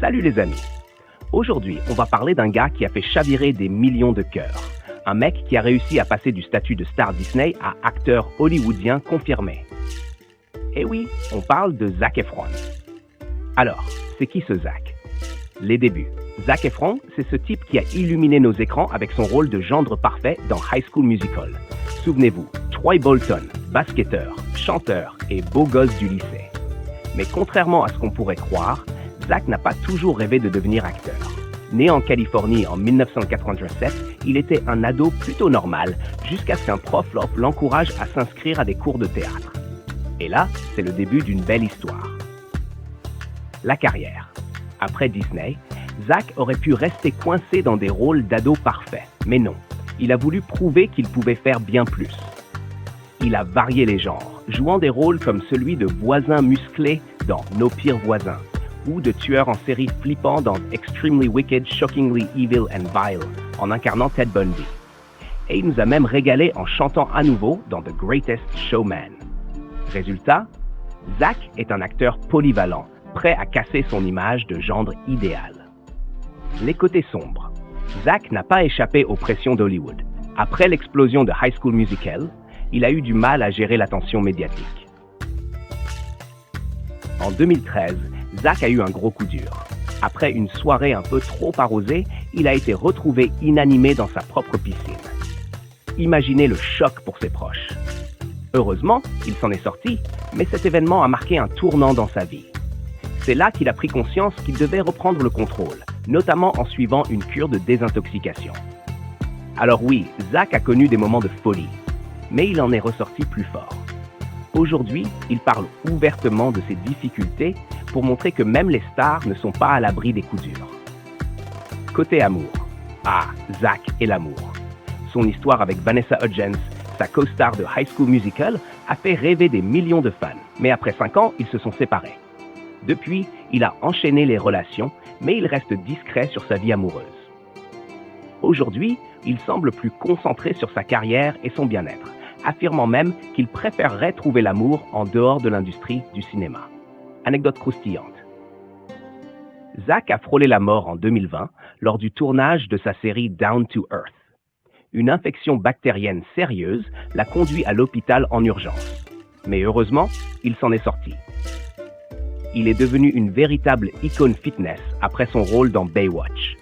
Salut les amis! Aujourd'hui, on va parler d'un gars qui a fait chavirer des millions de cœurs. Un mec qui a réussi à passer du statut de star Disney à acteur hollywoodien confirmé. Et oui, on parle de Zac Efron. Alors, c'est qui ce Zac? Les débuts. Zac Efron, c'est ce type qui a illuminé nos écrans avec son rôle de gendre parfait dans High School Musical. Souvenez-vous, Troy Bolton, basketteur, chanteur et beau gosse du lycée. Mais contrairement à ce qu'on pourrait croire, Zac n'a pas toujours rêvé de devenir acteur. Né en Californie en 1987, il était un ado plutôt normal jusqu'à ce qu'un prof l'encourage à s'inscrire à des cours de théâtre. Et là, c'est le début d'une belle histoire. La carrière. Après Disney, Zac aurait pu rester coincé dans des rôles d'ado parfaits, mais non. Il a voulu prouver qu'il pouvait faire bien plus. Il a varié les genres, jouant des rôles comme celui de voisin musclé dans Nos pires voisins, ou de tueur en série flippant dans Extremely Wicked, Shockingly Evil and Vile, en incarnant Ted Bundy. Et il nous a même régalé en chantant à nouveau dans The Greatest Showman. Résultat, Zac est un acteur polyvalent, prêt à casser son image de gendre idéal. Les côtés sombres. Zac n'a pas échappé aux pressions d'Hollywood. Après l'explosion de High School Musical, il a eu du mal à gérer l'attention médiatique. En 2013, Zac a eu un gros coup dur. Après une soirée un peu trop arrosée, il a été retrouvé inanimé dans sa propre piscine. Imaginez le choc pour ses proches. Heureusement, il s'en est sorti, mais cet événement a marqué un tournant dans sa vie. C'est là qu'il a pris conscience qu'il devait reprendre le contrôle, notamment en suivant une cure de désintoxication. Alors oui, Zac a connu des moments de folie, mais il en est ressorti plus fort. Aujourd'hui, il parle ouvertement de ses difficultés pour montrer que même les stars ne sont pas à l'abri des coups durs. Côté amour. Ah, Zac et l'amour. Son histoire avec Vanessa Hudgens, sa co-star de High School Musical, a fait rêver des millions de fans. Mais après 5 ans, ils se sont séparés. Depuis, il a enchaîné les relations, mais il reste discret sur sa vie amoureuse. Aujourd'hui, il semble plus concentré sur sa carrière et son bien-être, affirmant même qu'il préférerait trouver l'amour en dehors de l'industrie du cinéma. Anecdote croustillante. Zac a frôlé la mort en 2020 lors du tournage de sa série Down to Earth. Une infection bactérienne sérieuse l'a conduit à l'hôpital en urgence. Mais heureusement, il s'en est sorti. Il est devenu une véritable icône fitness après son rôle dans Baywatch.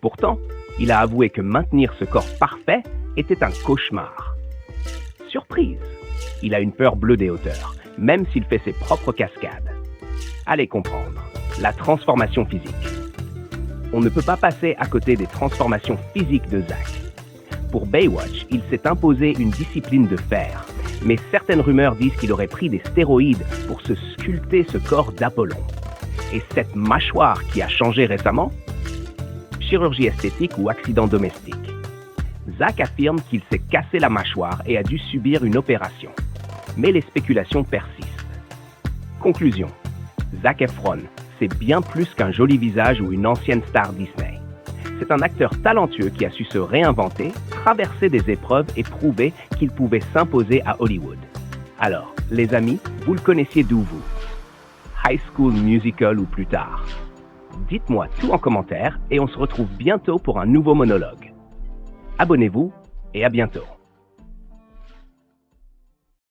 Pourtant, il a avoué que maintenir ce corps parfait était un cauchemar. Surprise! Il a une peur bleue des hauteurs, même s'il fait ses propres cascades. Allez comprendre, la transformation physique. On ne peut pas passer à côté des transformations physiques de Zac. Pour Baywatch, il s'est imposé une discipline de fer, mais certaines rumeurs disent qu'il aurait pris des stéroïdes pour se sculpter ce corps d'Apollon. Et cette mâchoire qui a changé récemment? Chirurgie esthétique ou accident domestique? Zac affirme qu'il s'est cassé la mâchoire et a dû subir une opération. Mais les spéculations persistent. Conclusion. Zac Efron, c'est bien plus qu'un joli visage ou une ancienne star Disney. C'est un acteur talentueux qui a su se réinventer, traverser des épreuves et prouver qu'il pouvait s'imposer à Hollywood. Alors, les amis, vous le connaissiez d'où vous? High School Musical ou plus tard? Dites-moi tout en commentaire et on se retrouve bientôt pour un nouveau monologue. Abonnez-vous et à bientôt.